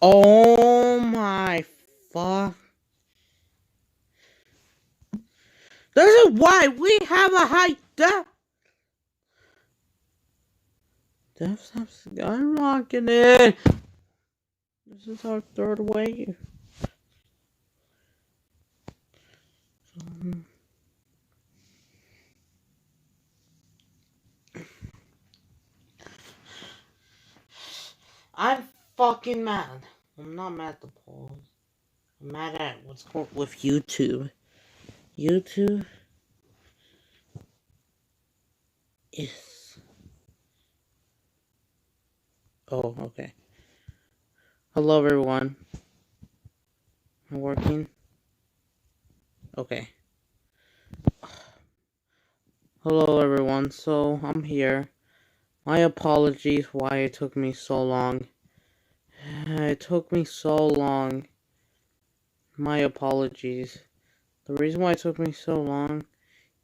Oh my fuck. This is why we have a high death. Deaths have skyrocketed. This is our third wave. I'm fucking mad. I'm not mad at the polls. I'm mad at what's going with YouTube. YouTube is. Oh, okay. Hello, everyone. I'm working. Okay. Hello, everyone. So, I'm here. My apologies why it took me so long. It took me so long. My apologies. The reason why it took me so long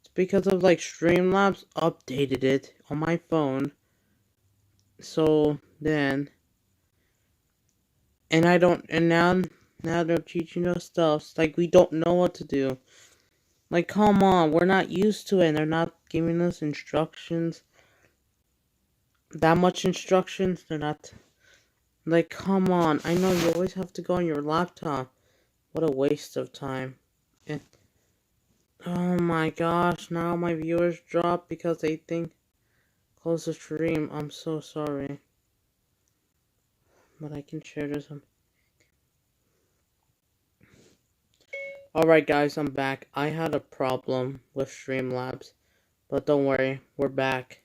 is because of Streamlabs updated it on my phone. So then, and now they're teaching us stuff. We don't know what to do. Come on, we're not used to it. And they're not giving us instructions. That much instructions. They're not. Come on. I know you always have to go on your laptop. What a waste of time. And, oh my gosh, now my viewers drop because they think close the stream. I'm so sorry. But I can share this. Alright guys, I'm back. I had a problem with Streamlabs. But don't worry, we're back.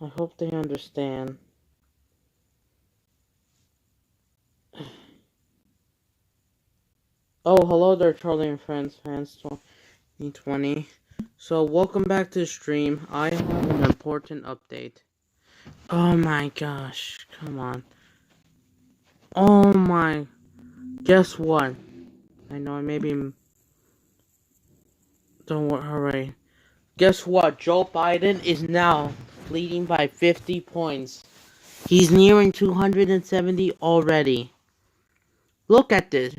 I hope they understand. Oh, hello there, Charlie and Friends fans 2020. So, welcome back to the stream. I have an important update. Oh my gosh, come on. Oh my. Guess what? I know I maybe. Don't worry, alright. Guess what? Joe Biden is now leading by 50 points. He's nearing 270 already. Look at this.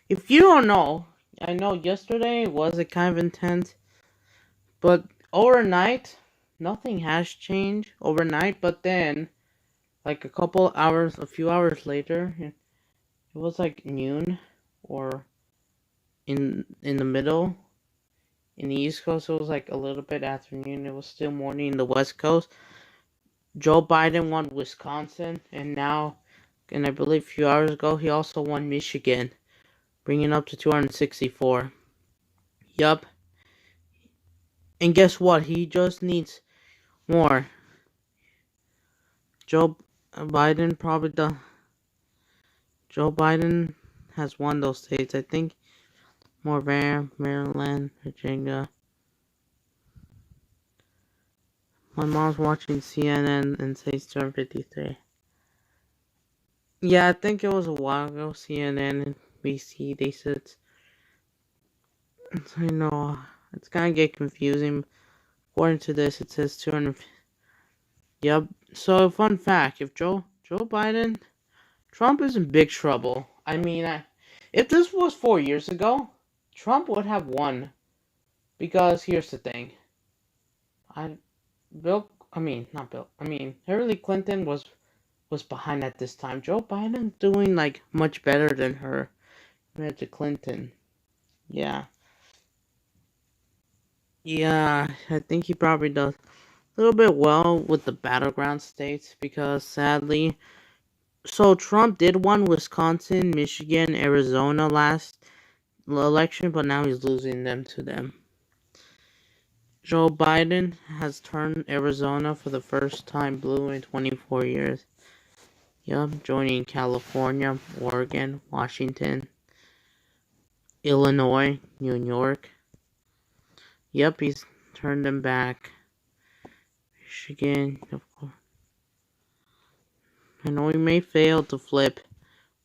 If you don't know, I know yesterday was kind of intense, but overnight, nothing has changed overnight, but then, a few hours later, it was noon, or in the middle. In the East Coast, it was a little bit afternoon. It was still morning in the West Coast. Joe Biden won Wisconsin, and I believe a few hours ago, he also won Michigan, bringing up to 264. Yup. And guess what? He just needs more. Joe Biden has won those states. I think more Maryland, Virginia. My mom's watching CNN and says 253. Yeah, I think it was a while ago. CNN and BC, they said. I know it's gonna get confusing. According to this, it says 200. Yep. So, fun fact: if Joe Biden, Trump is in big trouble. I mean, if this was 4 years ago, Trump would have won. Because here's the thing. Hillary Clinton was behind at this time. Joe Biden doing much better than her compared to Clinton. Yeah. Yeah, I think he probably does a little bit well with the battleground states because sadly, so Trump did win Wisconsin, Michigan, Arizona last election, but now he's losing them to them. Joe Biden has turned Arizona for the first time blue in 24 years. Yup, joining California, Oregon, Washington, Illinois, New York. Yup, he's turned them back. Michigan, of course. I know we may fail to flip.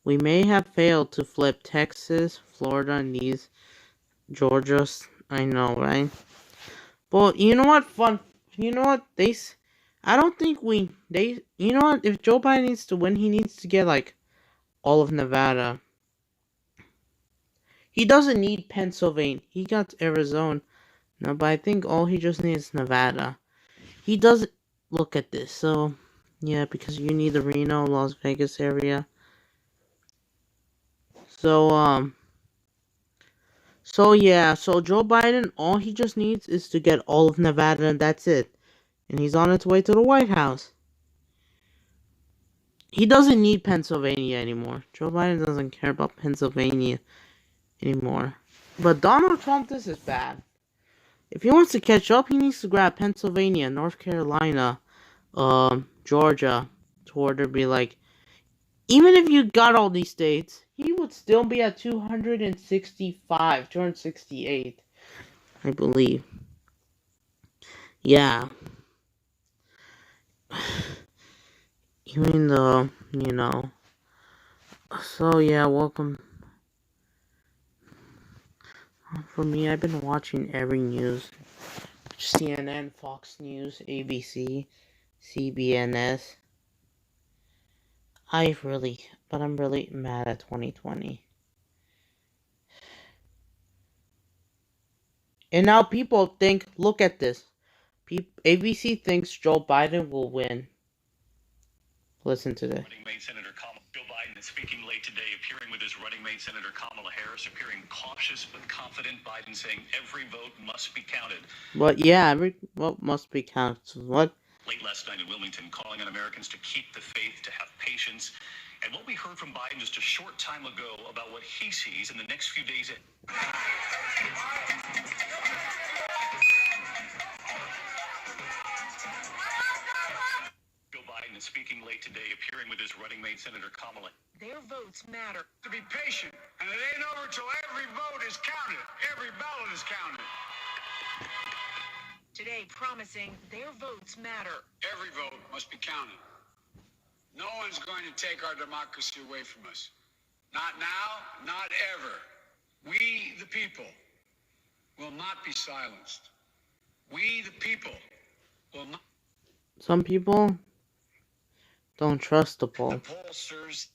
We may have failed to flip Texas, Florida, and these Georgia. I know, right? But you know what? You know what? I don't think You know what? If Joe Biden needs to win, he needs to get like all of Nevada. He doesn't need Pennsylvania. He got Arizona. No, but I think all he just needs is Nevada. He doesn't look at this. So yeah, because you need the Reno, Las Vegas area. So so Joe Biden, all he just needs is to get all of Nevada, and that's it. And he's on its way to the White House. He doesn't need Pennsylvania anymore. Joe Biden doesn't care about Pennsylvania anymore. But Donald Trump, this is bad. If he wants to catch up, he needs to grab Pennsylvania, North Carolina, Georgia, to where to be like, even if you got all these states, he would still be at 265, 268, I believe. Yeah. Even though, So yeah, welcome. For me, I've been watching every news. CNN, Fox News, ABC, CBNS. But I'm really mad at 2020. And now people think, look at this. ABC thinks Joe Biden will win. Listen to this. Running mate Senator Joe Biden is speaking late today, appearing with his running mate Senator Kamala Harris, appearing cautious but confident. Biden saying every vote must be counted. But yeah, every vote must be counted. What? Late last night in Wilmington, calling on Americans to keep the faith, to have patience. And what we heard from Biden just a short time ago about what he sees in the next few days. Joe Biden is speaking late today, appearing with his running mate Senator Kamala. Their votes matter. To be patient, and it ain't over till every vote is counted. Every ballot is counted. Today promising their votes matter. Every vote must be counted. No one's going to take our democracy away from us. Not now, not ever. We, the people, will not be silenced. We, the people, will not. Some people don't trust the poll. The pollsters.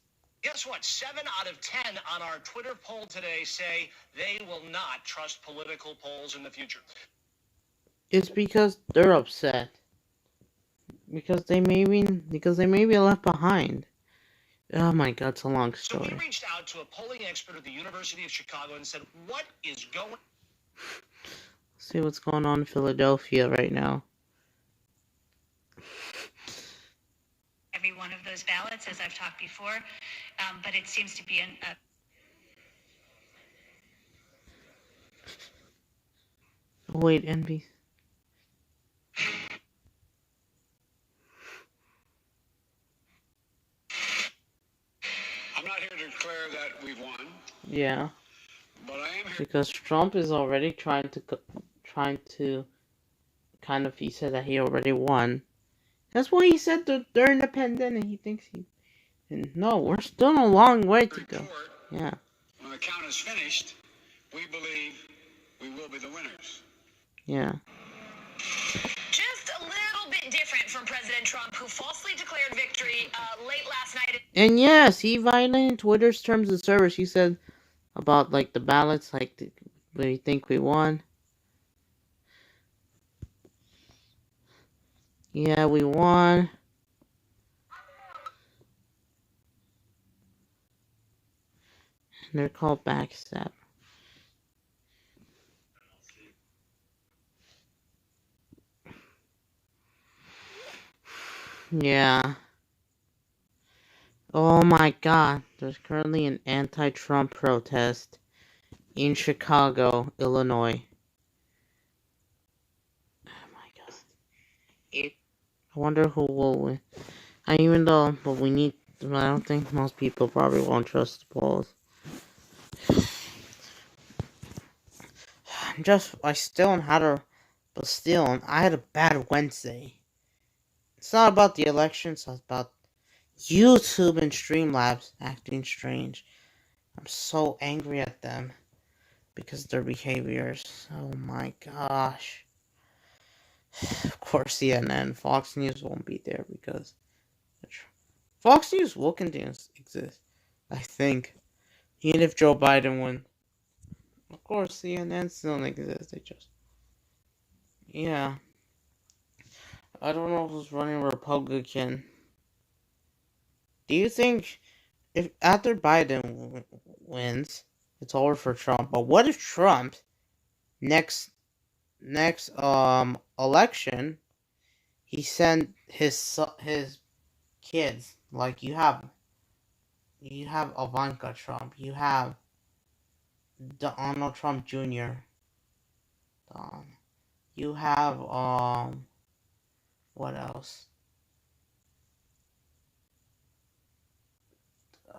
Guess what? 7 out of 10 on our Twitter poll today say they will not trust political polls in the future. It's because they're upset. Because they may be left behind. Oh my God, it's a long story. So we reached out to a polling expert at the University of Chicago and said, what is going... See what's going on in Philadelphia right now. Every one of those ballots, as I've talked before, but it seems to be Wait, NBC. I'm not here to declare that we've won. Yeah. But I am here because Trump is already trying to kind of, he said that he already won. That's why he said during the pandemic he thinks and no, we're still a long way to go. Yeah. When the count is finished, we believe we will be the winners. Yeah. Just a little bit different from President Trump, who falsely declared victory late last night. And yes, he violated Twitter's terms of service. He said about like the ballots, like we think we won. Yeah, we won. And they're called backstab. Yeah. Oh my God. There's currently an anti-Trump protest in Chicago, Illinois. Oh my God. I wonder who will win. I don't think most people probably won't trust the polls. I had a bad Wednesday. It's not about the election, it's about YouTube and Streamlabs acting strange. I'm so angry at them because of their behaviors. Oh my gosh. Of course, CNN, Fox News won't be there because Fox News will continue to exist. I think, even if Joe Biden wins. Of course, CNN still exists. They just, yeah. I don't know who's running Republican. Do you think if after Biden wins, it's over for Trump? But what if Trump next election he sent his kids, like you have Ivanka Trump, you have Donald Trump Jr. You have what else?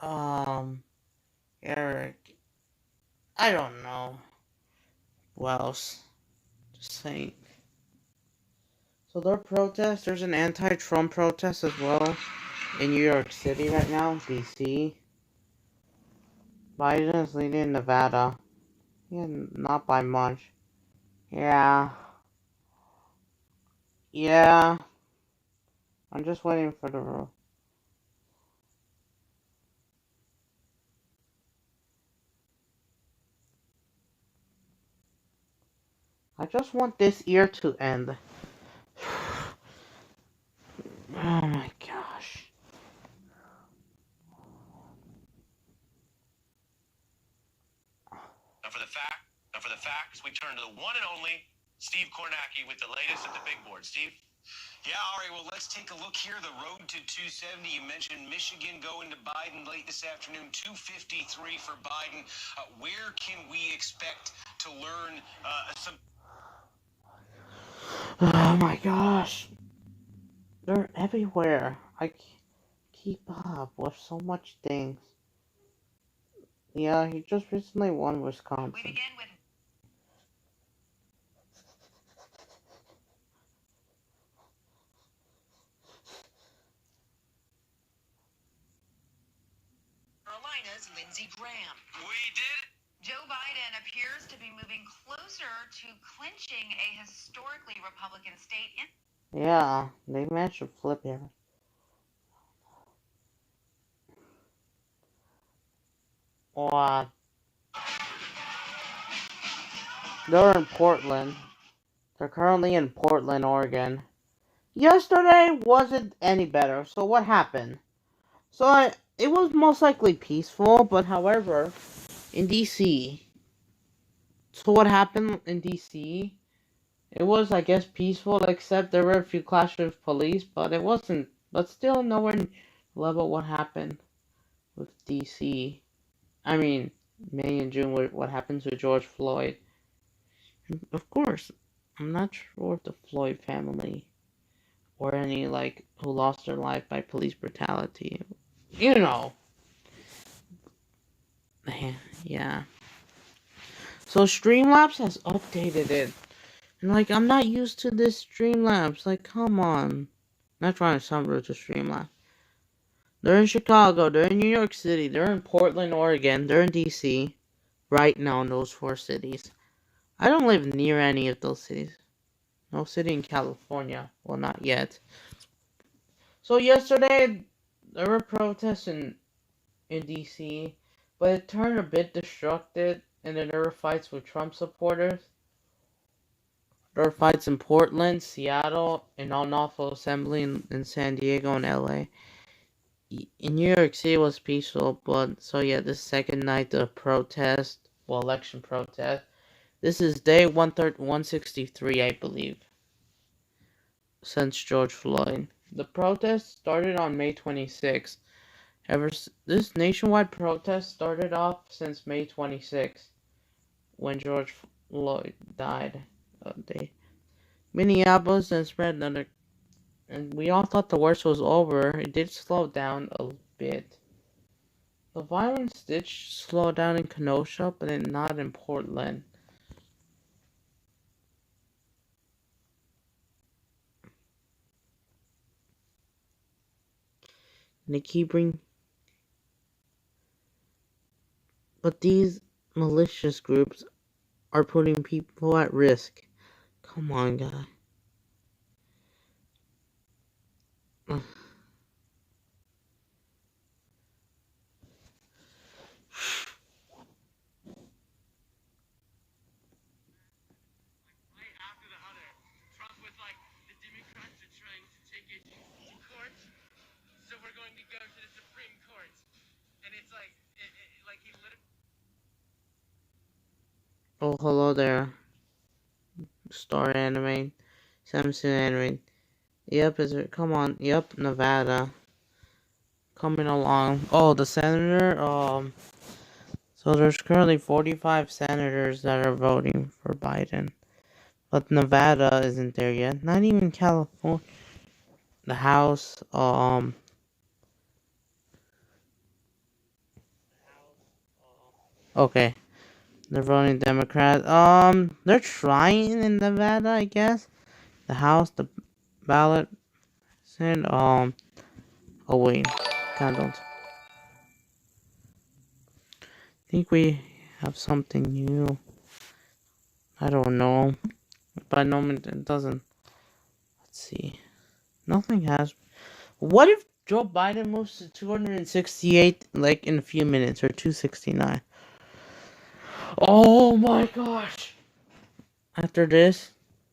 Um Eric, I don't know. Who else? Just saying. So there are protests. There's an anti-Trump protest as well in New York City right now, DC. Biden is leading Nevada. Yeah, not by much. Yeah. Yeah. I'm just waiting for the. I just want this year to end. Oh my gosh. Now for the facts, we turn to the one and only Steve Kornacki with the latest at the big board. Steve? Yeah, Ari, well, let's take a look here. The road to 270. You mentioned Michigan going to Biden late this afternoon, 253 for Biden. Where can we expect to learn some? Oh my gosh. They're everywhere. I can't keep up with so much things. Yeah, he just recently won Wisconsin. We begin with Carolina's Lindsey Graham. We did. Joe Biden appears to be moving closer to clinching a historically Republican state in Yeah, they managed to flip here. What? They're in Portland. They're currently in Portland, Oregon. Yesterday wasn't any better. So what happened? It was most likely peaceful, but however, in DC. So what happened in DC? It was, I guess, peaceful, except there were a few clashes with police, but it wasn't. But still, nowhere level what happened with DC. I mean, May and June, what happened to George Floyd. Of course, I'm not sure if the Floyd family or any, like, who lost their life by police brutality. You know. Yeah. So Streamlabs has updated it. And, like, I'm not used to this Streamlabs. Like, come on. Not trying to sound rude to Streamlabs. They're in Chicago. They're in New York City. They're in Portland, Oregon. They're in DC. Right now in those 4 cities. I don't live near any of those cities. No city in California. Well, not yet. So yesterday, there were protests in DC. But it turned a bit destructive. And then there were fights with Trump supporters. There were fights in Portland, Seattle, and unlawful assembly in San Diego and LA. In New York City was peaceful, but so yeah, this second night of protest, well, election protest. This is day 163, I believe, since George Floyd. The protest started on May 26th. This nationwide protest started off since May 26th, when George Floyd died. Minneapolis and spread another, and we all thought the worst was over. It did slow down a bit. The violence did slow down in Kenosha, but not in Portland. And they keep but these malicious groups are putting people at risk. Come on, guy. after the other. Trump was like, the Democrats are trying to take it to court, so we're going to go to the Supreme Court. And it's like, like he literally. Oh, hello there. Star Anime. Samsung Anime. Yep, is it? Come on. Yep, Nevada. Coming along. Oh, the senator. So there's currently 45 senators that are voting for Biden. But Nevada isn't there yet. Not even California. The House, okay. They're voting Democrat. They're trying in Nevada, I guess. The House, the ballot, and, oh wait. Kinda don't. Think we have something new. I don't know. By no means, it doesn't. Let's see. Nothing has. What if Joe Biden moves to 268, like, in a few minutes, or 269? Oh my gosh! After this,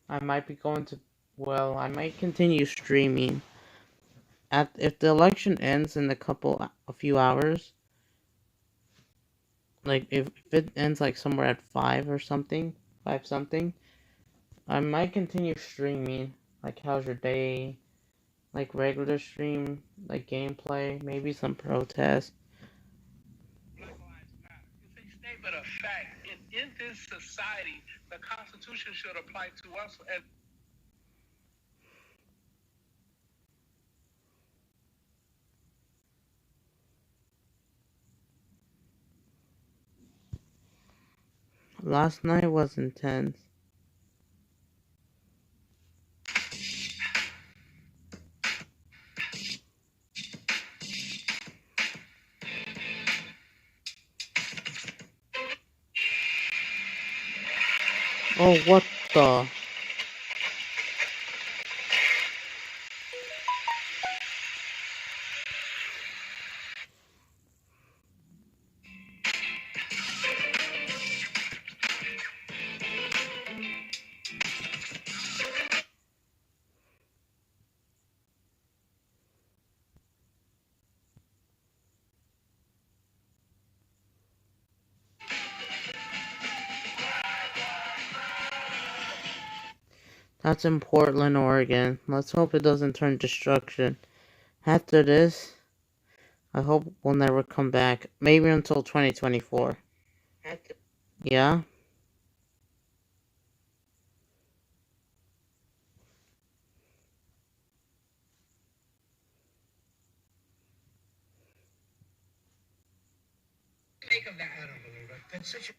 I might be going to. Well, I might continue streaming. If the election ends in a few hours, like if it ends like somewhere at 5 or something, 5 something, I might continue streaming. Like, how's your day? Like regular stream, like gameplay, maybe some protest. Black Lives Matter. It's a statement of fact. And in this society, the Constitution should apply to us as. Last night was intense. Oh, what the? That's in Portland, Oregon. Let's hope it doesn't turn destruction. After this, I hope we'll never come back. Maybe until 2024. Yeah? Think of that. I don't believe it. That's such a.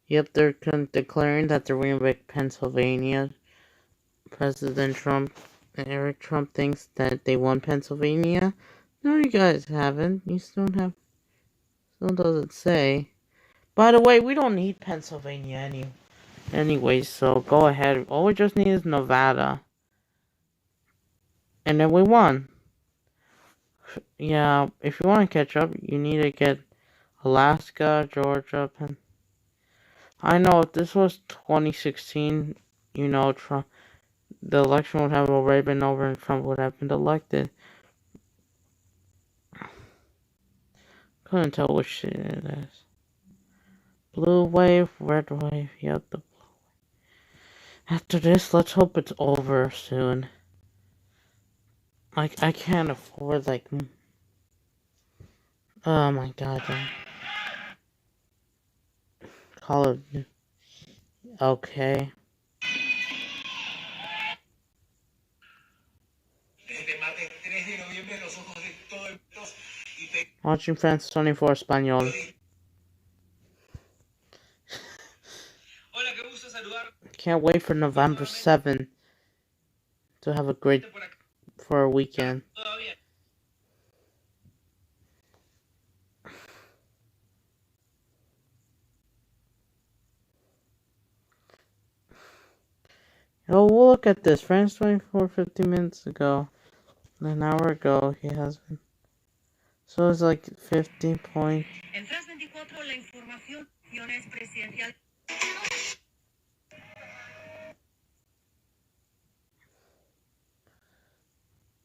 Yep, they're declaring that they're bringing back Pennsylvania. President Trump and Eric Trump thinks that they won Pennsylvania. No, you guys haven't. You still don't have. Still doesn't say. By the way, we don't need Pennsylvania anyway, so go ahead. All we just need is Nevada. And then we won. Yeah, if you want to catch up, you need to get Alaska, Georgia, I know if this was 2016, Trump, the election would have already been over and Trump would have been elected. Couldn't tell which it is. Blue wave, red wave, yep, the blue wave. After this, let's hope it's over soon. Like, I can't afford, like, oh my god, Call of, okay. Watching France 24 Español. Can't wait for November 7th to have a great for a weekend. Oh, we'll look at this. France 24, 50 minutes ago. An hour ago, he has been. So it's like 50 point. En France 24, la información es presidencial.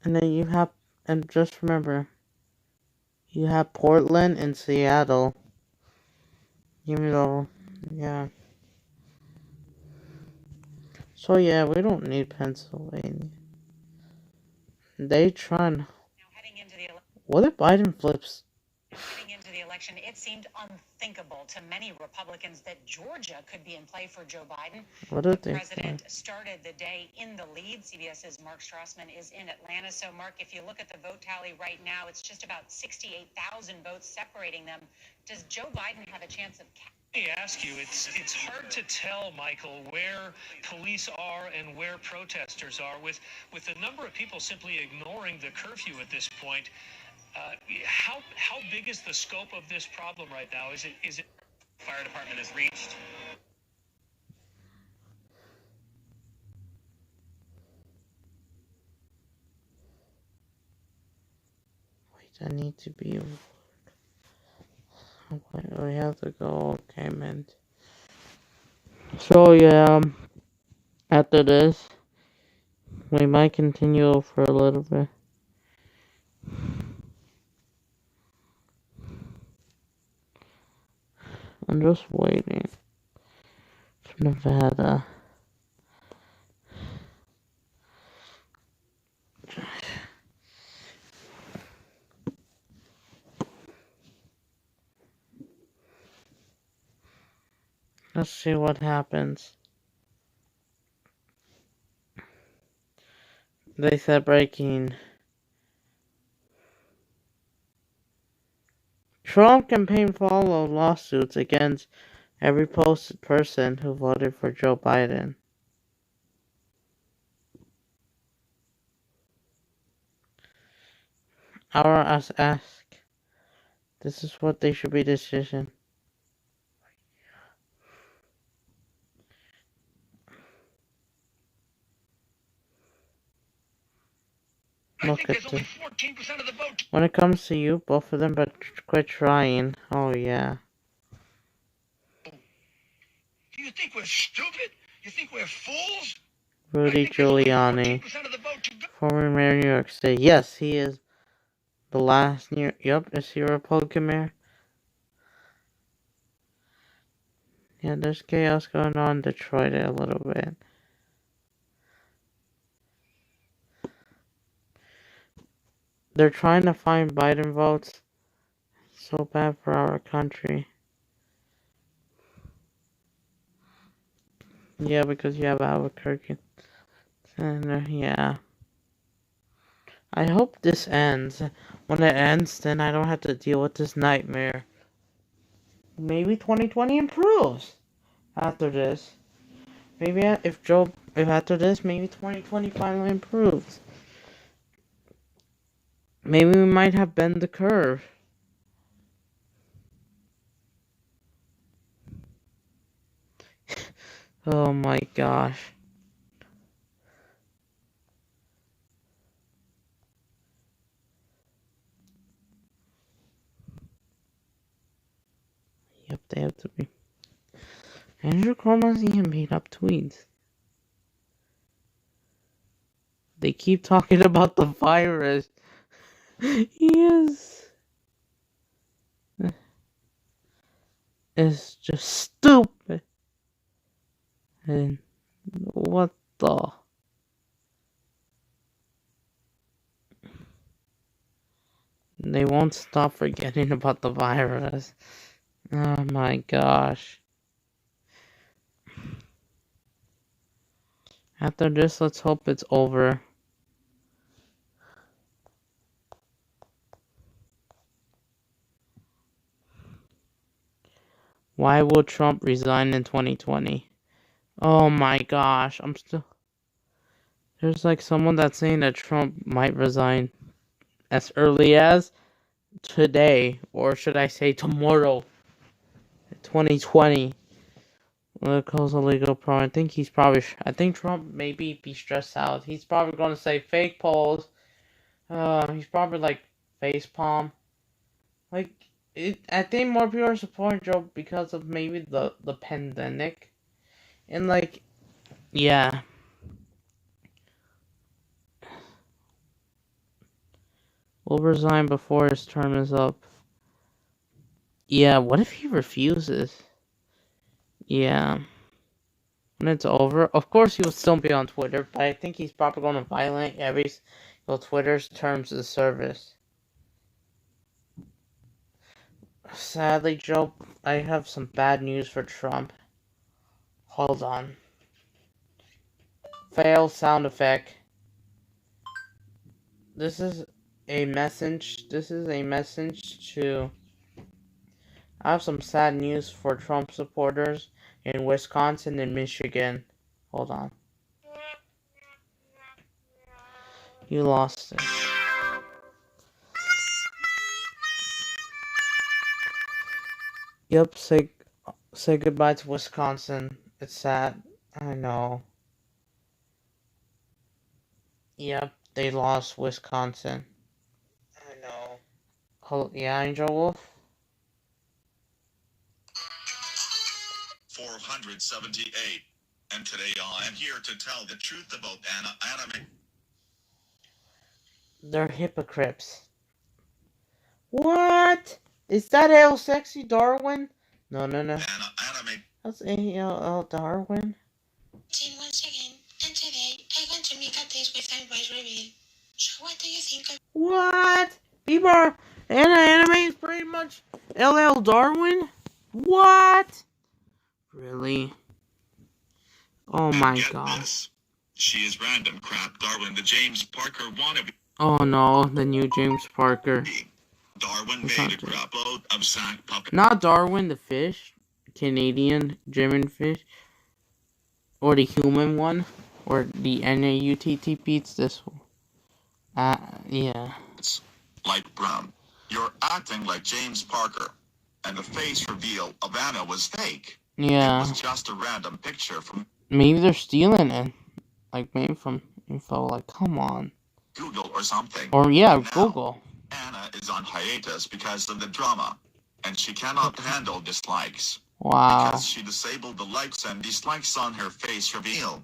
And then you have, and just remember, you have Portland and Seattle. Even though, yeah. So yeah, we don't need Pennsylvania. They trying. What if Biden flips? Heading into the election, it seemed unthinkable to many Republicans that Georgia could be in play for Joe Biden. What if The they president started the day in the lead. CBS's Mark Strassman is in Atlanta. So, Mark, if you look at the vote tally right now, it's just about 68,000 votes separating them. Does Joe Biden have a chance of? Let me ask you, it's hard to tell, Michael, where police are and where protesters are with the number of people simply ignoring the curfew at this point. How big is the scope of this problem right now? Is it fire department has reached? Wait, I need to be. We have to go. Okay, man. So yeah, after this, we might continue for a little bit. I'm just waiting for Nevada. Let's see what happens. They said breaking. Trump campaign follow lawsuits against every posted person who voted for Joe Biden. Our us ask. This is what they should be decision. Look at this. When it comes to you, both of them, but quit trying. Oh yeah. Do you think we're stupid? You think we're fools? Rudy Giuliani, former mayor of New York State. Yes, he is the last New. Yep, is he a Republican mayor? Yeah, there's chaos going on in Detroit a little bit. They're trying to find Biden votes. So bad for our country. Yeah, because you have Albuquerque. And yeah. I hope this ends. When it ends, then I don't have to deal with this nightmare. Maybe 2020 improves after this. Maybe if after this, maybe 2020 finally improves. Maybe we might have bent the curve. Oh my gosh. Yep, they have to be. Andrew Cuomo made up tweets. They keep talking about the virus. He is. It's just stupid. And what the? They won't stop forgetting about the virus. Oh my gosh. After this, let's hope it's over. Why will Trump resign in 2020? Oh my gosh, I'm still... There's like someone that's saying that Trump might resign as early as today, or should I say tomorrow, 2020. Calls illegal pro. I think he's probably. I think Trump maybe be stressed out. He's probably going to say fake polls. He's probably like face palm. Like it. I think more people are supporting Joe because of maybe the pandemic, and like yeah. Will resign before his term is up. Yeah. What if he refuses? Yeah. When it's over, of course he will still be on Twitter, but I think he's probably going to violate every Twitter's terms of service. Sadly, Joe, I have some bad news for Trump. Hold on. Fail sound effect. This is a message. This is a message to. I have some sad news for Trump supporters in Wisconsin and Michigan. Hold on. You lost it. Yep, say goodbye to Wisconsin. It's sad. I know. Yep, they lost Wisconsin. I know. Oh, yeah, Angel Wolf? 478. And today I am here to tell the truth about anime. They're hypocrites. What? Is that L Sexy Darwin? No. Anime. That's ALL Darwin? Once again, and today I want to make a test with my voice reveal. So what do you think of... What? People are... Anime is pretty much LL Darwin? What? Really? Oh and my get god. This. She is random crap Darwin, the James Parker wannabe. Oh no, the new James Parker. Darwin made a crap load of sack puppet. Not Darwin the fish. Canadian German fish. Or the human one. Or the NAUTT beats this one. Yeah. It's like Brown. You're acting like James Parker. And the face reveal of Anna was fake. Yeah. It was just a random picture from... Maybe they're stealing it. Like, maybe from info. Like, come on. Google or something. Or, yeah, now, Google. Anna is on hiatus because of the drama. And she cannot handle dislikes. Wow. Because she disabled the likes and dislikes on her face reveal.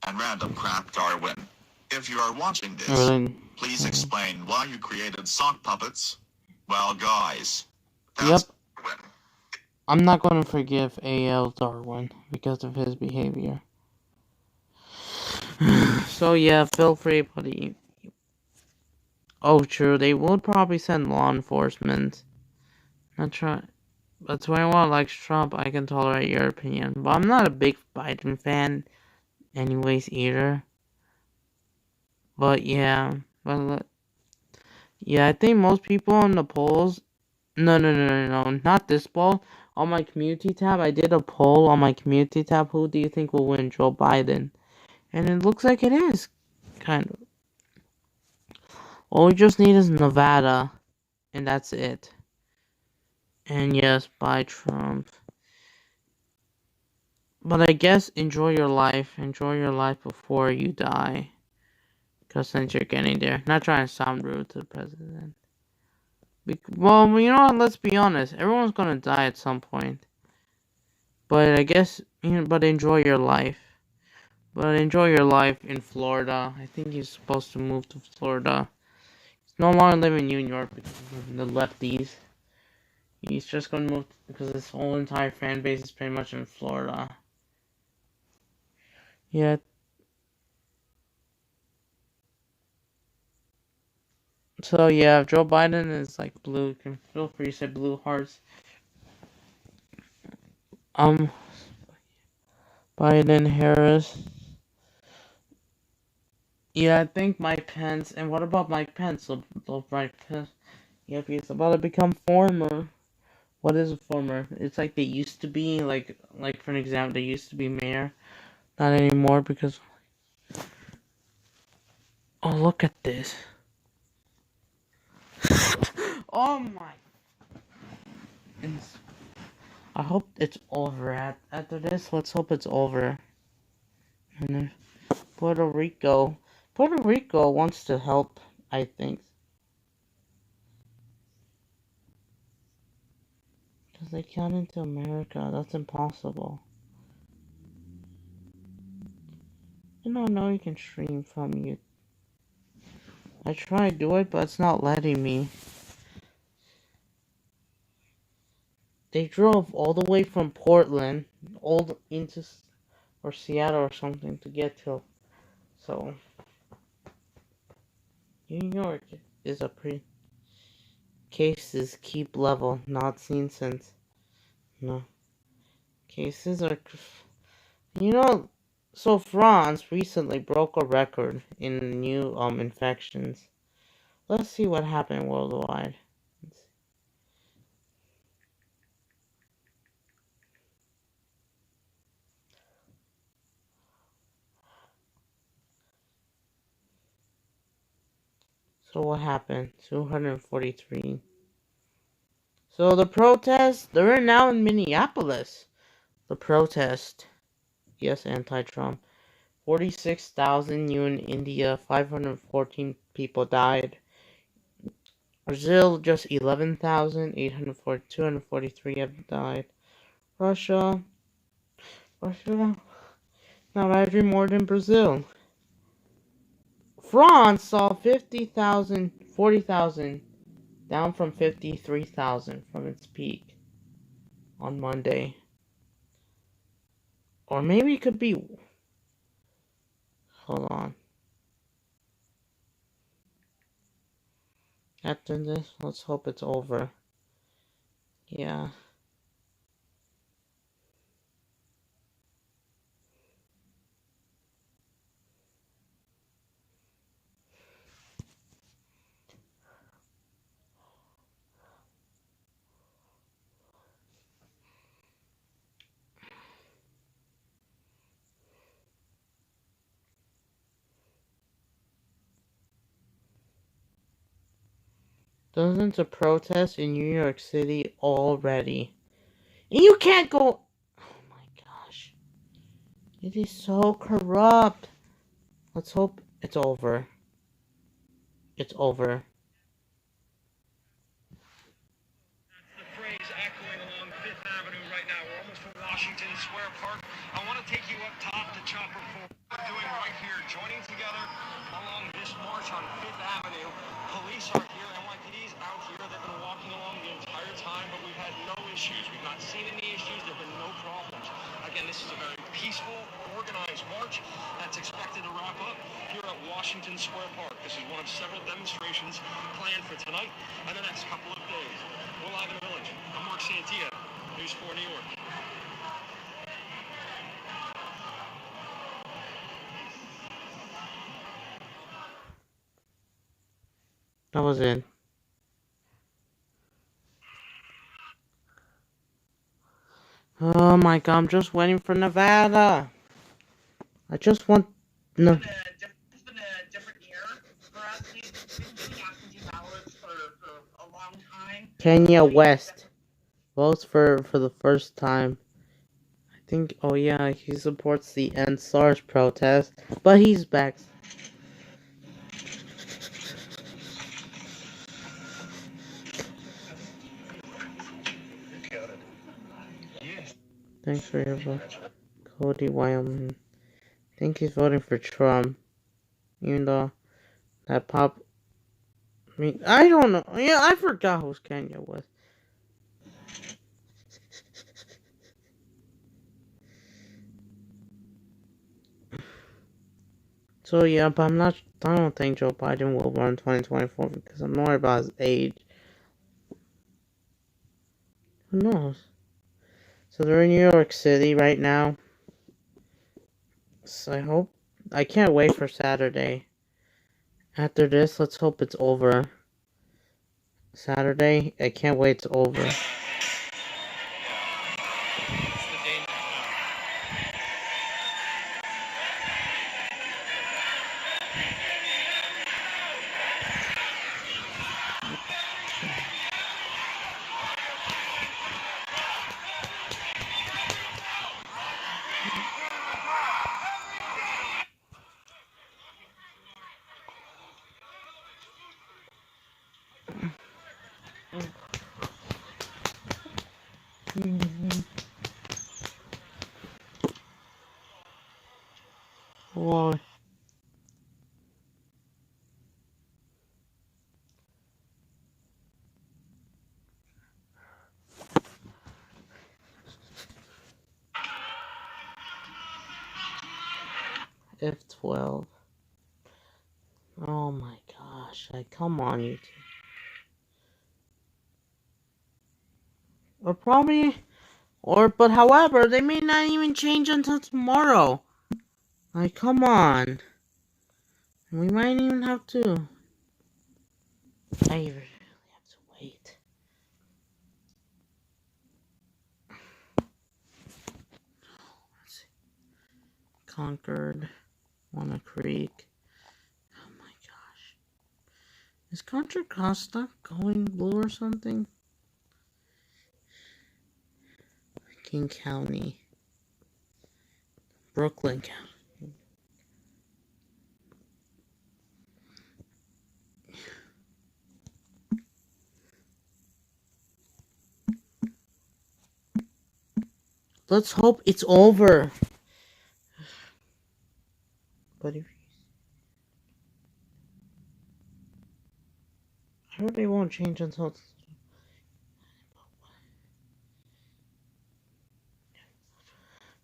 And random crap Darwin. If you are watching this, really? Please explain why you created sock puppets. Well, guys, that's Darwin. I'm not going to forgive A.L. Darwin because of his behavior. So, yeah, feel free, buddy. Oh, true, they would probably send law enforcement. That's right. But 21 likes Trump, I can tolerate your opinion. But I'm not a big Biden fan anyways either. But yeah. Yeah, I think most people in the polls... No, not this poll. On my community tab, I did a poll on my community tab. Who do you think will win, Joe Biden? And it looks like it is. Kind of. All we just need is Nevada. And that's it. And yes, bye Trump. But I guess enjoy your life. Enjoy your life before you die. Because since you're getting there. Not trying to sound rude to the president. Well, you know what? Let's be honest. Everyone's gonna die at some point. But I guess, but enjoy your life. But enjoy your life in Florida. I think he's supposed to move to Florida. He's no longer living in New York because of the lefties. He's just gonna move because his whole entire fan base is pretty much in Florida. Yeah. So yeah, if Joe Biden is like blue, you can feel free to say blue hearts. Biden, Harris. Yeah, I think Mike Pence. And what about Mike Pence? Mike Pence. Yeah, he's about to become former. What is a former? It's like they used to be, like for an example, they used to be mayor. Not anymore because... Oh, look at this. Oh my... I hope it's over. After this, let's hope it's over. And then Puerto Rico wants to help, I think. Because they can't into America. That's impossible. I know you can stream from you. I tried to do it, but it's not letting me. They drove all the way from Portland, all into, or Seattle or something to get to. So, New York is a pretty... Cases keep level, not seen since. No. Cases are... so France recently broke a record in new infections. Let's see what happened worldwide. So what happened? 243. So the protest, they're now in Minneapolis. The protest. Yes, anti-Trump. 46,000 new in India. 514 people died. Brazil, just 11,243 have died. Russia now averaging more than Brazil. France saw 40,000, down from 53,000 from its peak on Monday. Or maybe it could be... Hold on. After this, let's hope it's over. Yeah. Dozens of protests in New York City already. And you can't go... Oh my gosh. It is so corrupt. Let's hope it's over. It's over. That's the phrase echoing along Fifth Avenue right now. We're almost to Washington Square Park. I want to take you up top to Chopper 4. We're doing right here, joining together along this march on Fifth Avenue. Police are here, NYPD's out here. They've been walking along the entire time, but we've had no issues. We've not seen any issues. There have been no problems. Again, this is a very peaceful, organized march that's expected to wrap up here at Washington Square Park. This is one of several demonstrations planned for tonight and the next couple of days. We're live in the village. I'm Mark Santia, News 4 New York. That was it. Oh my god, I'm just waiting for Nevada. I just want... No. It's been a different year for us. We've been doing absentee ballots for a long time. Kenya West votes for the first time. I think, oh yeah, he supports the End SARS protest, but he's back. Thanks for your vote. Cody, Wyoming. I think he's voting for Trump. Even though that pop... I mean, I don't know. Yeah, I forgot who's Kenya West. So yeah, but I don't think Joe Biden will run 2024 because I'm worried about his age. Who knows? So they're in New York City right now. So I can't wait for Saturday. After this, let's hope it's over. Saturday, I can't wait it's over. Why? F12. Oh my gosh! Come on, you two. Or probably, but however, they may not even change until tomorrow. Like, come on. We might even have to. I really have to wait. Let's see. Concord, Wanna Creek. Oh my gosh. Is Contra Costa going blue or something? King County. Brooklyn County. Let's hope it's over. But if I heard they won't change until.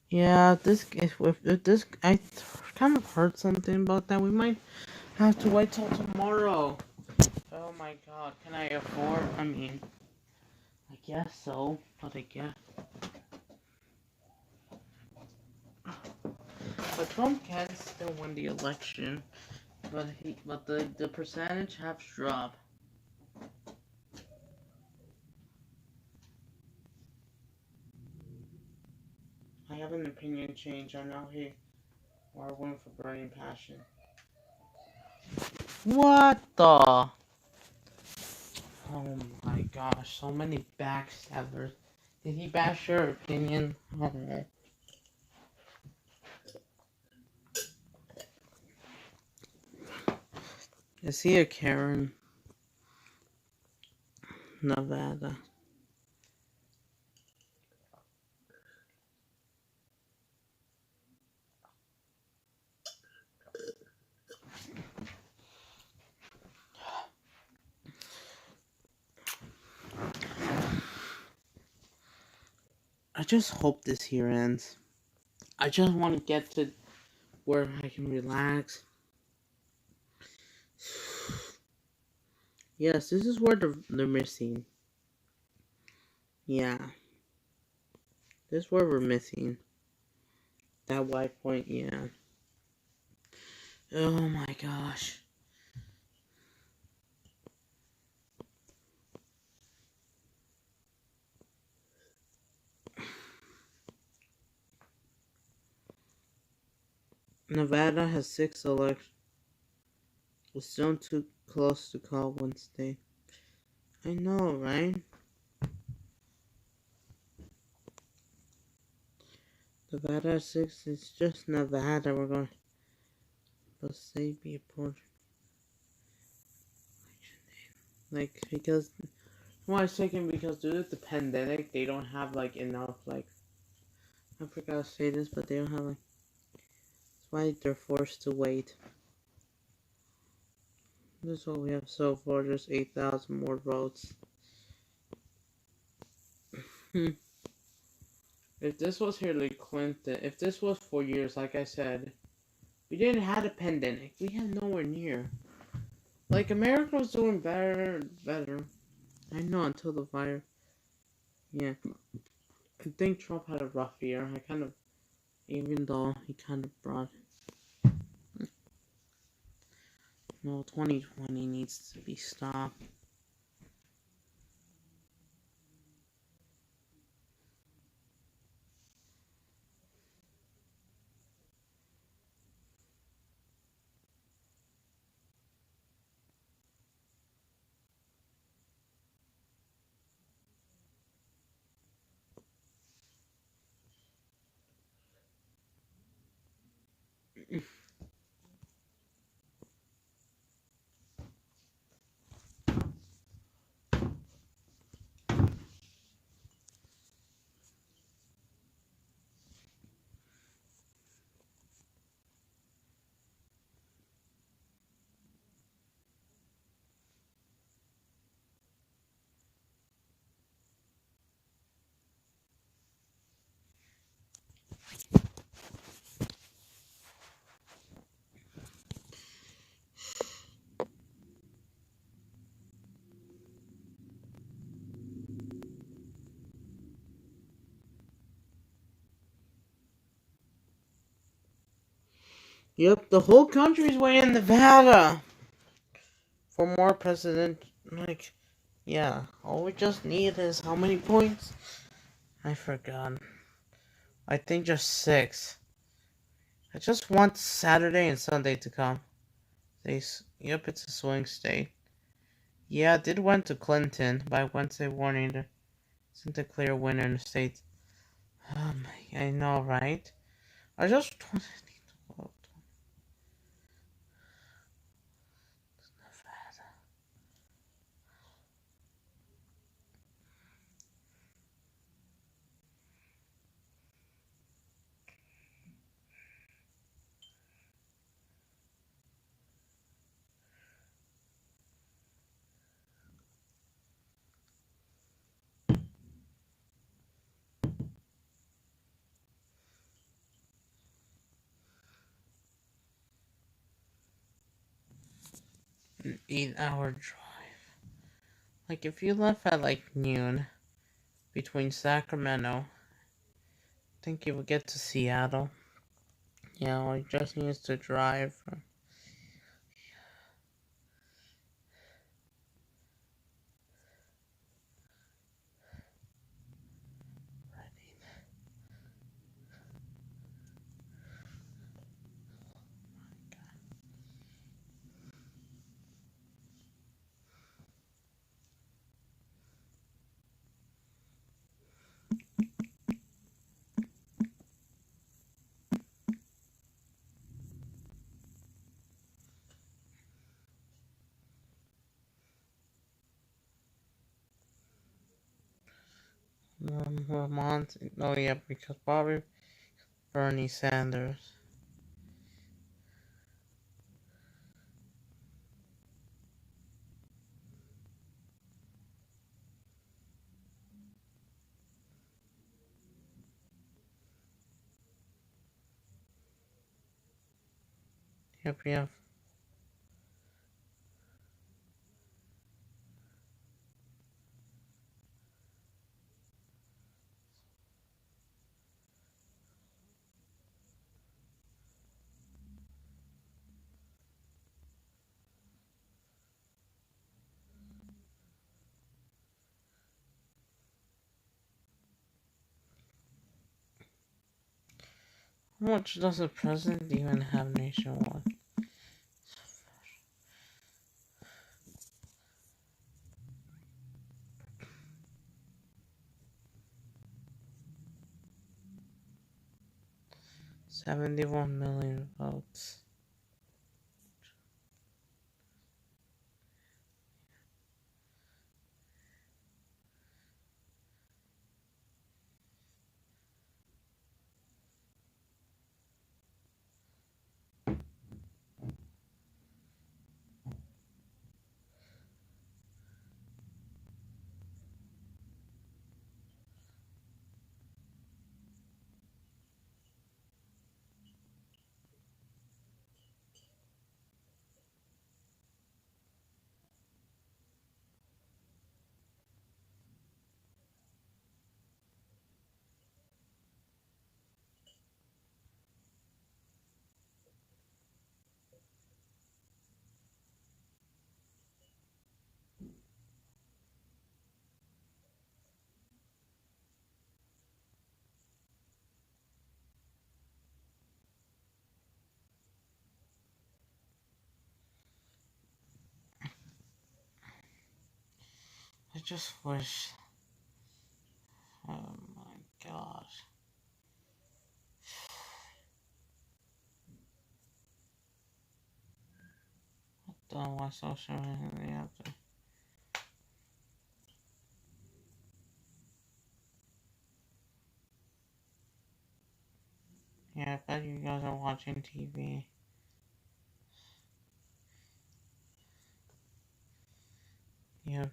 Yeah, if this, I kind of heard something about that. We might have to wait till tomorrow. Oh my god, can I afford? I mean, I guess so, but I guess. But Trump can still win the election, but the percentage has dropped. I have an opinion change. I know he are one for burning passion. What the? Oh my gosh, so many backstabbers. Did he bash your opinion? Oh. Is he a Karen? Nevada. I just hope this here ends. I just want to get to where I can relax. Yes, this is where they're missing. Yeah. This is where we're missing. That white point, yeah. Oh my gosh. Nevada has 6 elections. We're still too close to call Wednesday. I know, right? Nevada has 6. It's just Nevada. We're going to say be a portrait. Like, because. Well, I was thinking because due to the pandemic, they don't have, like, enough, like. I forgot to say this, but they don't have, like. That's why they're forced to wait. This is what we have so far, just 8,000 more votes. If this was Hillary Clinton, if this was 4 years, like I said, we didn't have a pandemic. We had nowhere near. Like, America was doing better. I know, until the virus. Yeah. I think Trump had a rough year. Even though he kind of brought. No, 2020 needs to be stopped. Yep, the whole country's waiting in Nevada for more president. Like, yeah, all we just need is how many points? I forgot. I think just 6. I just want Saturday and Sunday to come. Yep, it's a swing state. Yeah, it did went to Clinton by Wednesday morning. There isn't a clear winner in the state. I know, right? I just need to vote. An 8-hour drive. Like, if you left at like noon between Sacramento, I think you would get to Seattle. Yeah, all you just needs to drive. Vermont. Oh yeah, because Bernie Sanders. Yep. How much does the president even have nationwide? 71 million votes. I just wish. Oh my gosh. I don't know why social media they have to. Yeah, I bet you guys are watching TV. Yeah.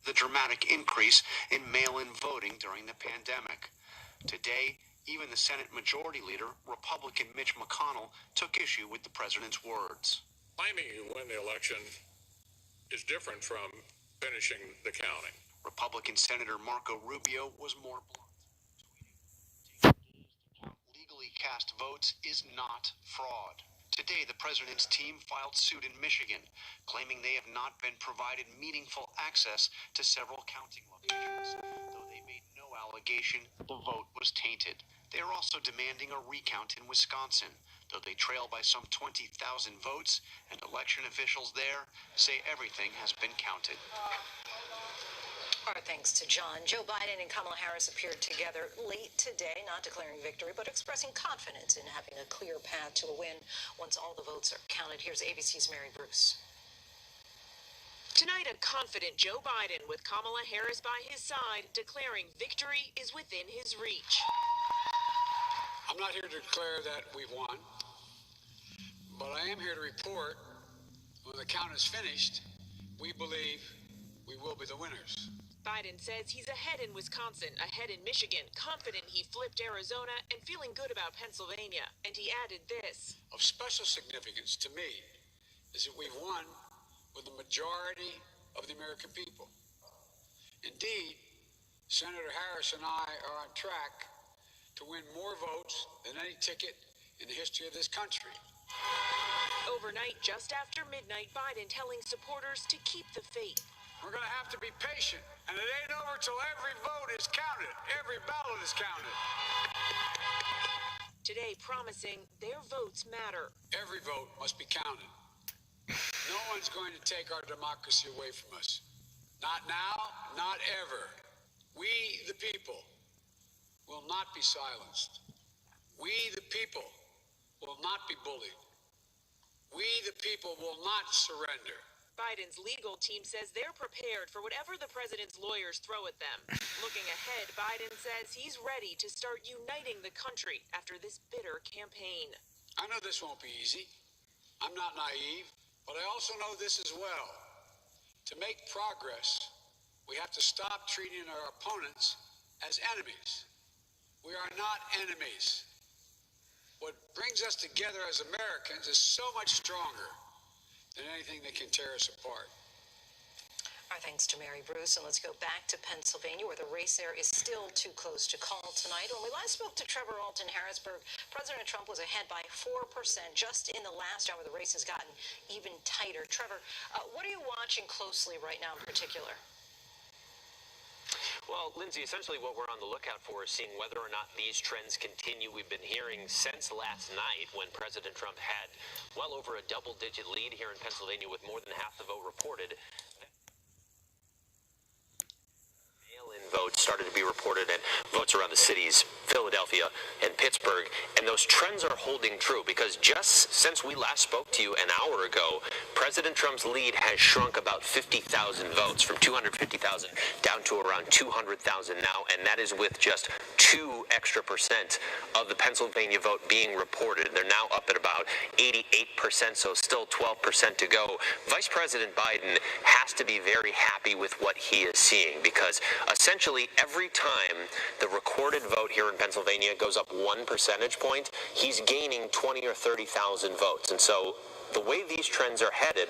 the dramatic increase in mail-in voting during the pandemic. Today, even the Senate Majority Leader, Republican Mitch McConnell, took issue with the president's words. Claiming you win the election is different from finishing the counting. Republican Senator Marco Rubio was more blunt. Legally cast votes is not fraud. Today, the president's team filed suit in Michigan, claiming they have not been provided meaningful access to several counting locations. Though they made no allegation the vote was tainted. They are also demanding a recount in Wisconsin, though they trail by some 20,000 votes, and election officials there say everything has been counted. Our thanks to John. Joe Biden and Kamala Harris appeared together late today, not declaring victory, but expressing confidence in having a clear path to a win once all the votes are counted. Here's ABC's Mary Bruce. Tonight, a confident Joe Biden with Kamala Harris by his side, declaring victory is within his reach. I'm not here to declare that we've won, but I am here to report when the count is finished, we believe we will be the winners. Biden says he's ahead in Wisconsin, ahead in Michigan, confident he flipped Arizona, and feeling good about Pennsylvania. And he added this. Of special significance to me is that we've won with the majority of the American people. Indeed, Senator Harris and I are on track to win more votes than any ticket in the history of this country. Overnight, just after midnight, Biden telling supporters to keep the faith. We're going to have to be patient, and it ain't over till every vote is counted. Every ballot is counted. Today promising their votes matter. Every vote must be counted. No one's going to take our democracy away from us. Not now, not ever. We, the people, will not be silenced. We, the people, will not be bullied. We, the people, will not surrender. Biden's legal team says they're prepared for whatever the president's lawyers throw at them. Looking ahead, Biden says he's ready to start uniting the country after this bitter campaign. I know this won't be easy. I'm not naive, but I also know this as well. To make progress, we have to stop treating our opponents as enemies. We are not enemies. What brings us together as Americans is so much stronger than anything that can tear us apart. Our thanks to Mary Bruce, and let's go back to Pennsylvania, where the race there is still too close to call tonight. When we last spoke to Trevor Ault in Harrisburg, President Trump was ahead by 4%. Just in the last hour, the race has gotten even tighter. Trevor, what are you watching closely right now in particular? Well, Lindsay, essentially what we're on the lookout for is seeing whether or not these trends continue. We've been hearing since last night when President Trump had well over a double-digit lead here in Pennsylvania with more than half the vote reported. Mail-in votes started to be reported and votes around the cities, Philadelphia and Pittsburgh, and those trends are holding true because just since we last spoke to you an hour ago, President Trump's lead has shrunk about 50,000 votes, from 250,000 down to around 200,000 now, and that is with just 2% extra of the Pennsylvania vote being reported. They're now up at about 88%, so still 12% to go. Vice President Biden has to be very happy with what he is seeing because essentially every time the recorded vote here in Pennsylvania goes up 1 percentage point, he's gaining 20 or 30,000 votes. And so the way these trends are headed,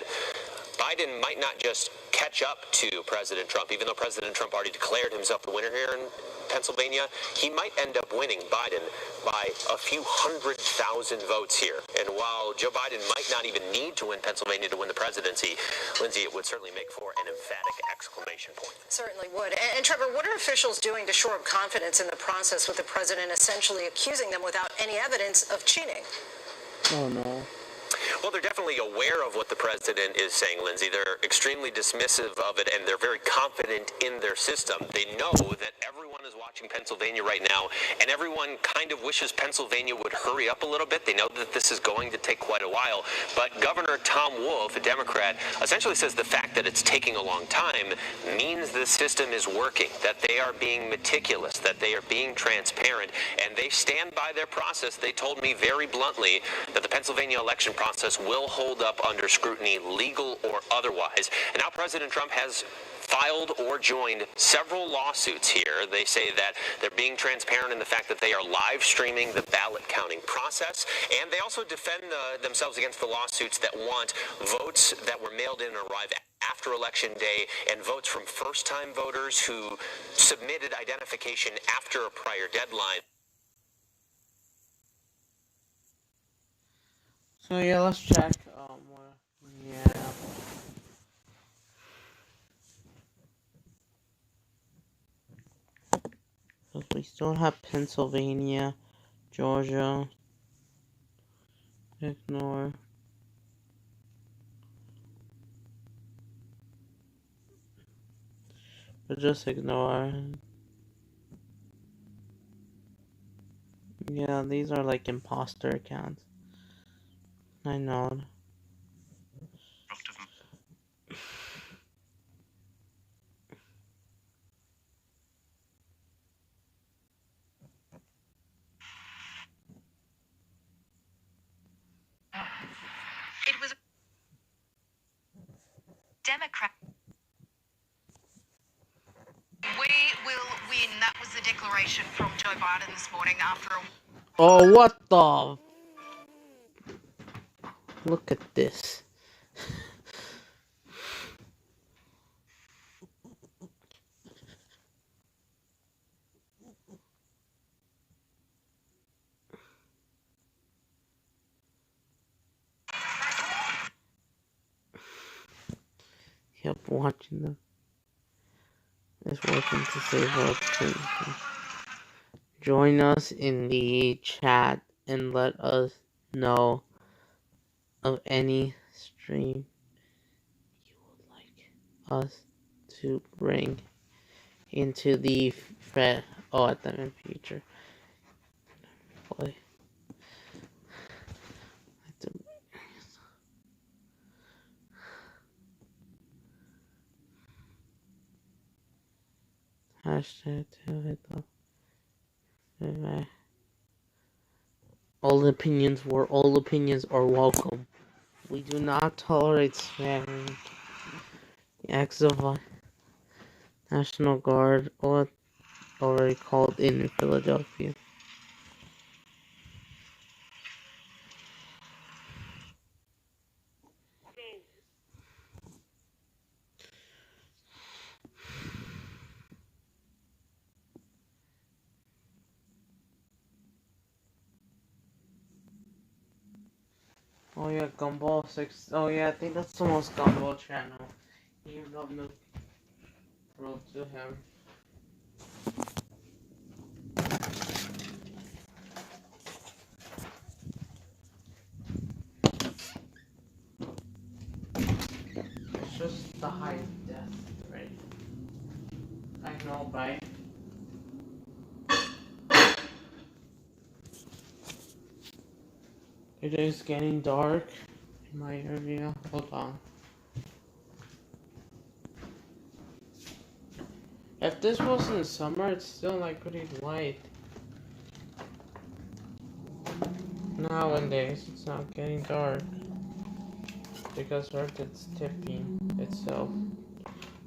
Biden might not just catch up to President Trump, even though President Trump already declared himself the winner here in Pennsylvania. He might end up winning Biden by a few 100,000 votes here. And while Joe Biden might not even need to win Pennsylvania to win the presidency, Lindsay, it would certainly make for an emphatic exclamation point. Certainly would. And Trevor, what are officials doing to shore up confidence in the process with the president essentially accusing them without any evidence of cheating? Oh, no. Well, they're definitely aware of what the president is saying, Lindsay. They're extremely dismissive of it, and they're very confident in their system. They know that everyone is watching Pennsylvania right now, and everyone kind of wishes Pennsylvania would hurry up a little bit. They know that this is going to take quite a while, but Governor Tom Wolf, a Democrat, essentially says the fact that it's taking a long time means the system is working, that they are being meticulous, that they are being transparent, and they stand by their process. They told me very bluntly that the Pennsylvania election process will hold up under scrutiny, legal or otherwise. And now President Trump has filed or joined several lawsuits here. They say that they're being transparent in the fact that they are live streaming the ballot counting process, and they also defend themselves against the lawsuits that want votes that were mailed in and arrive after Election Day and votes from first-time voters who submitted identification after a prior deadline. So yeah, let's check. Yeah. We still have Pennsylvania, Georgia. Ignore. But just ignore. Yeah, these are like imposter accounts. I know. It was Democrat. We will win. That was the declaration from Joe Biden this morning after a... Oh, what the? Look at this. Yep, watching them. It's working to save up. Join us in the chat and let us know of any stream you would like us to bring into the Fed. Oh, at the future. Boy. Hashtag to hit the all opinions are welcome. We do not tolerate swearing. Acts of National Guard already called in Philadelphia. Oh yeah, Gumball 6. Oh yeah, I think that's the most Gumball channel. You love no road to him. It's just the high death rate. I know, right? It is getting dark in my area. Hold on. If this was in summer, it's still like pretty light. Nowadays, it's not getting dark because Earth is tipping itself.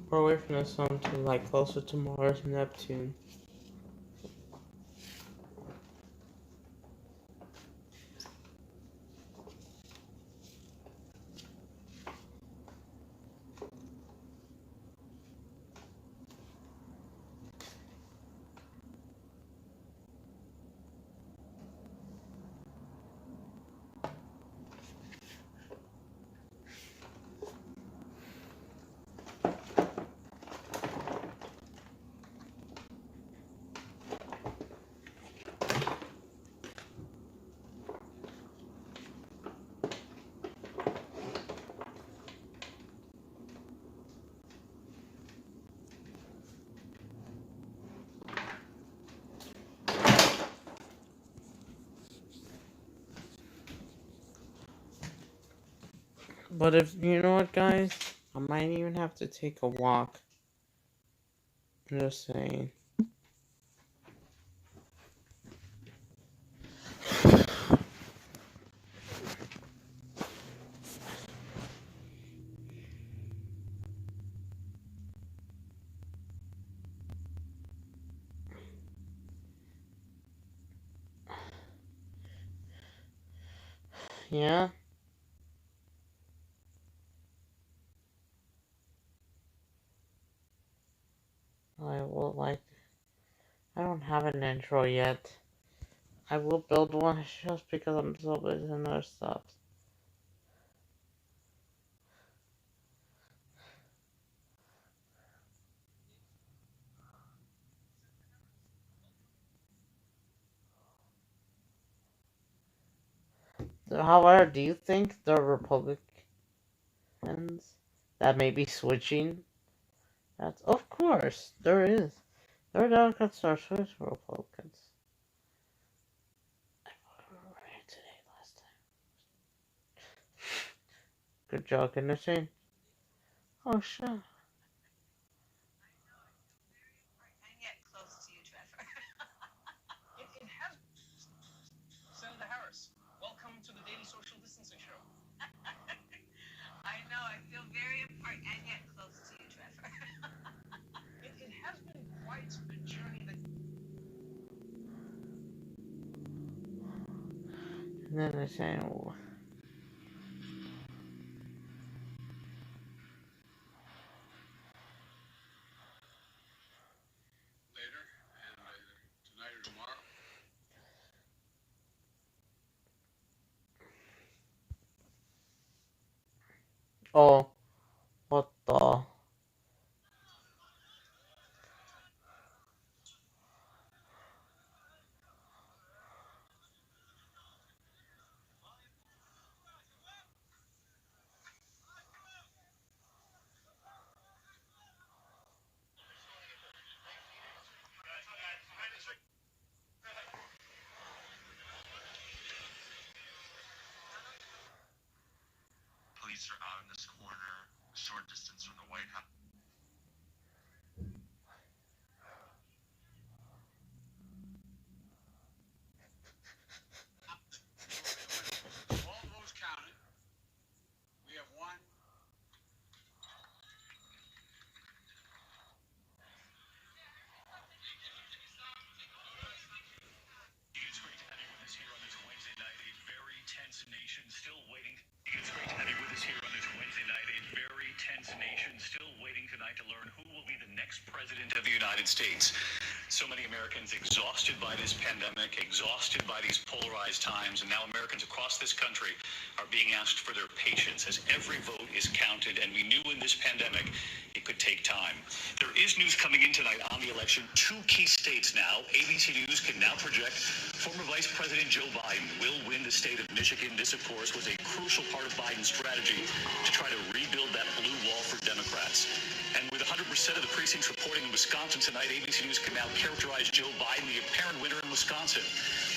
We're away from the sun to like closer to Mars and Neptune. But if you know what, guys, I might even have to take a walk. I'm just saying. Yeah. I will like. I don't have an intro yet. I will build one just because I'm so busy in other stuff. However, do you think the Republicans that may be switching? That's of course there is. There are Democrats that are switching to Republicans. I voted right today last time. Good job, conditioning. Oh shit. And yet close to you, Trevor. It has. Senator Harris, welcome to the Daily Social Distancing Show. I know, I feel very apart and yet close to you, Trevor. It has been quite a journey that. And then they say, oh, Later, and tonight or tomorrow. oh, what the? Police are out in this corner, a short distance from the White House. All votes counted. We have one. It's great to have you with us here on this Wednesday night. A very tense nation still waiting. It's great to have you with us here on this Wednesday night. A very tense nation still waiting tonight to learn who will be the next president of the United States. So many Americans exhausted by this pandemic, exhausted by these polarized times, and now Americans across this country are being asked for their patience as every vote is counted, and we knew in this pandemic it could take time. There is news coming in tonight on the election. Two key states now. ABC News can now project former Vice President Joe Biden will win the state of Michigan. This, of course, was a crucial part of Biden's strategy to try to rebuild that blue wall for Democrats. And with 100% of the precincts reporting in Wisconsin tonight, ABC News can now characterize Joe Biden, the apparent winner in Wisconsin.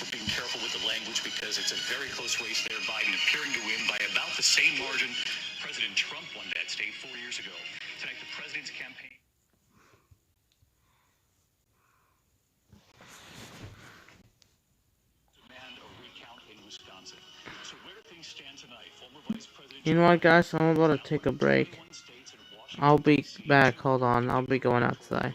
We're being careful with the language because it's a very close race there. Biden appearing to win by about the same margin President Trump won that state 4 years ago. Tonight, the president's campaign. Demand a recount in Wisconsin. So where do things stand tonight? Former Vice President. You know what, guys? I'm about to take a break. I'll be back. Hold on. I'll be going outside.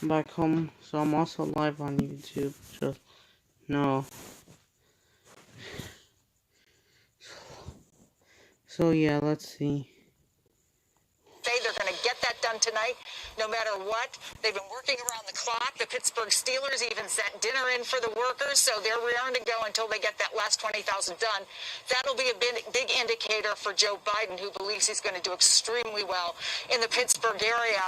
back home, so I'm also live on YouTube. Just no. So yeah, let's see. They're going to get that done tonight, no matter what. They've been working around the clock. The Pittsburgh Steelers even sent dinner in for the workers, so they're raring to go until they get that last 20,000 done. That'll be a big indicator for Joe Biden, who believes he's going to do extremely well in the Pittsburgh area.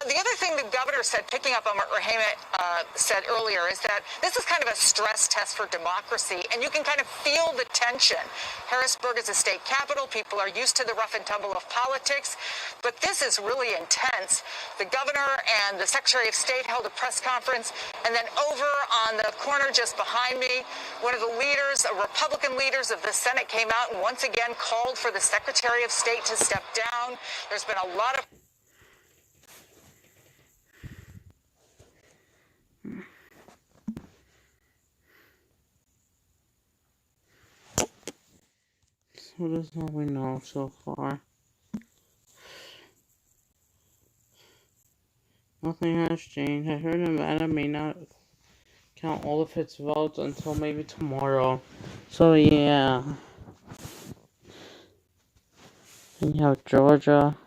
The other thing the governor said, picking up on what Rahima said earlier, is that this is kind of a stress test for democracy, and you can kind of feel the tension. Harrisburg is a state capital. People are used to the rough and tumble of politics, but this is really intense. The governor and the Secretary of State held a press conference, and then over on the corner just behind me, one of the leaders, Republican leaders of the Senate, came out and once again called for the Secretary of State to step down. There's been a lot of So that's all we know so far. Nothing has changed. I heard Nevada may not count all of its votes until maybe tomorrow. So yeah. And you have Georgia,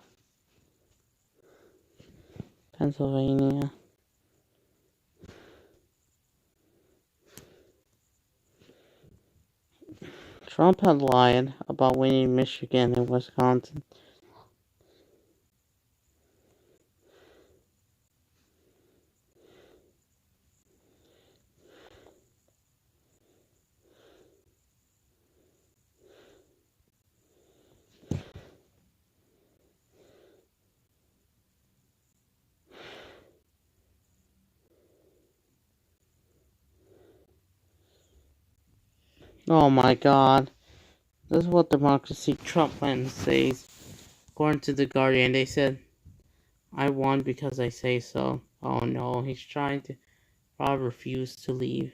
Pennsylvania. Trump had lied about winning Michigan and Wisconsin. Oh my god. This is what Democracy Trump went and says. According to The Guardian, they said, I won because I say so. Oh no, he's trying to probably refuse to leave.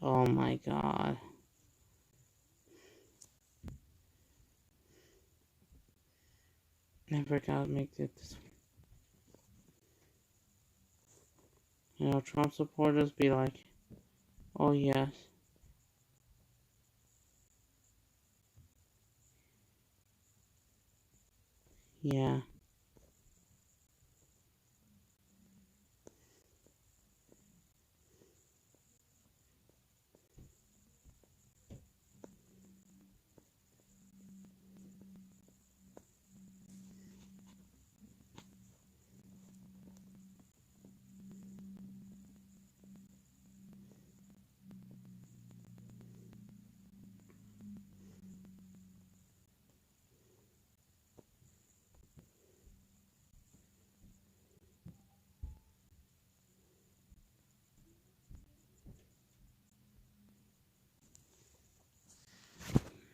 Oh my god. Never gotta make it this way. You know, Trump supporters be like, oh yes. Yeah.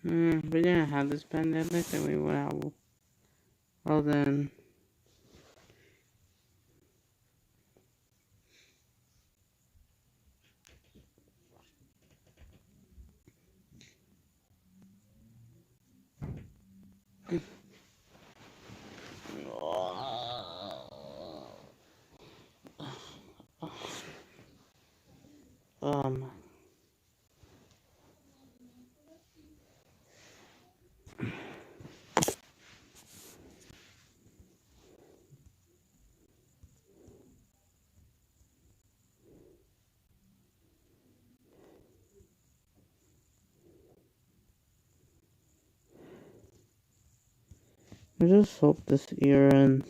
If we didn't have this pandemic, then we would have. Well then. Um. I just hope this year ends.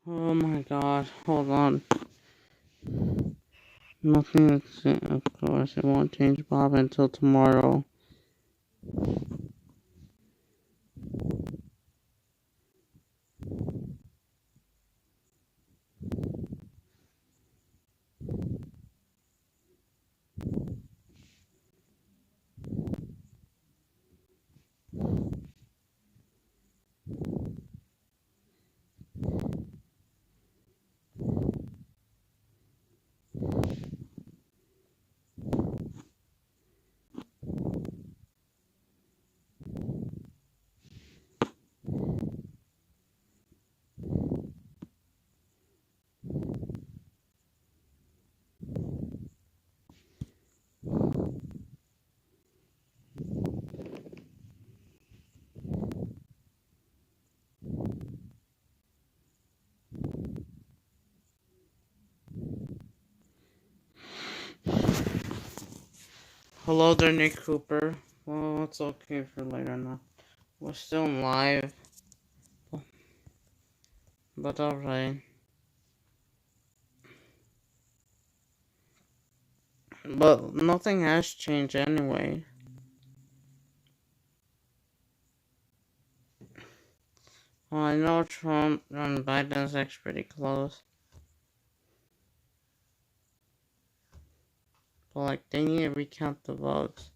Oh my god, hold on. Nothing, of course, it won't change Bob until tomorrow. Hello there, Nick Cooper. Well, it's okay for later now. We're still live. But alright. But nothing has changed anyway. Well, I know Trump and Biden's actually pretty close. But like, they need to recount the votes.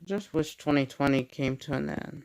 I just wish 2020 came to an end.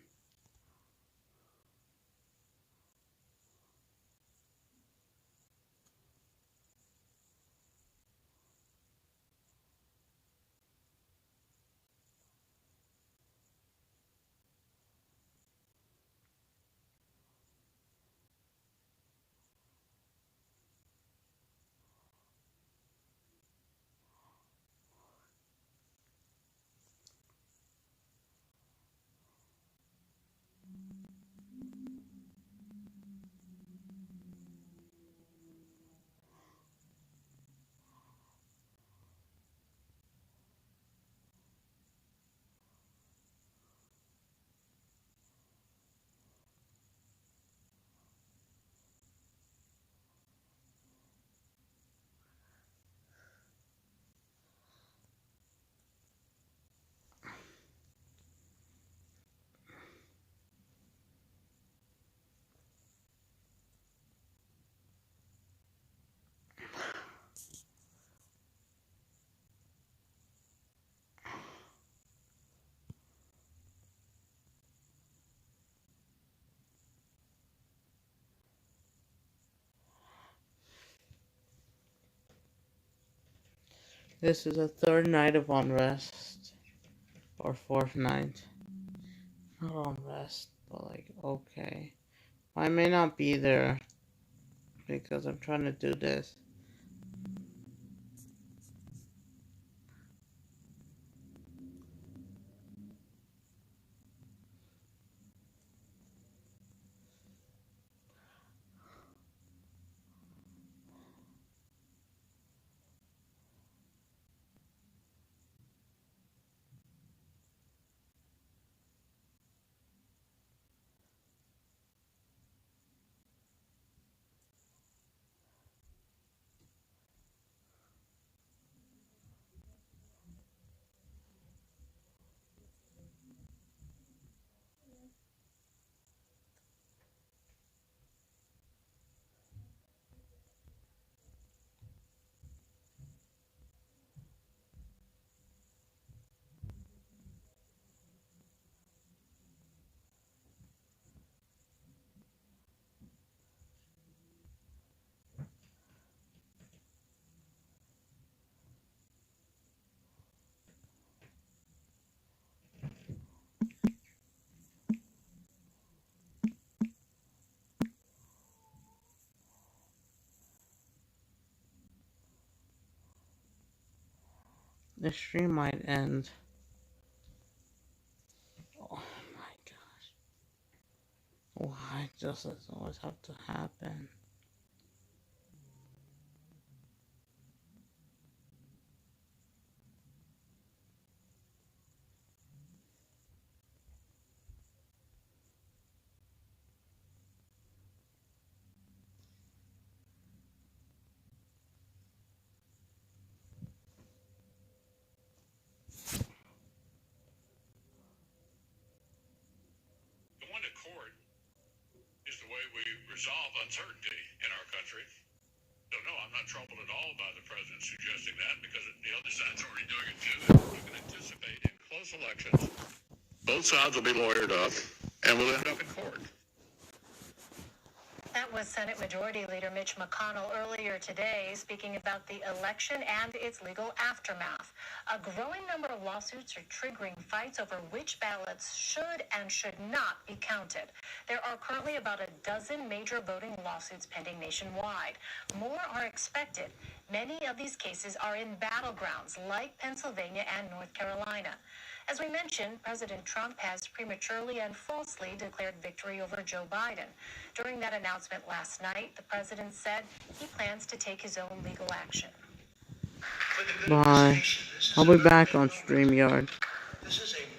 This is a third night of unrest. Or fourth night. Not unrest, but like, okay. I may not be there because I'm trying to do this. The stream might end. Oh my gosh. Why does this always have to happen? resolve uncertainty in our country. So no, I'm not troubled at all by the president suggesting that, because the other side's already doing it too. You can anticipate in close elections, both sides will be lawyered up, and we'll end up in court. That was Senate Majority Leader Mitch McConnell earlier today, speaking about the election and its legal aftermath. A growing number of lawsuits are triggering fights over which ballots should and should not be counted. There are currently about a dozen major voting lawsuits pending nationwide. More are expected. Many of these cases are in battlegrounds like Pennsylvania and North Carolina. As we mentioned, President Trump has prematurely and falsely declared victory over Joe Biden. During that announcement last night, the president said he plans to take his own legal action. Bye. I'll be back on StreamYard. This is a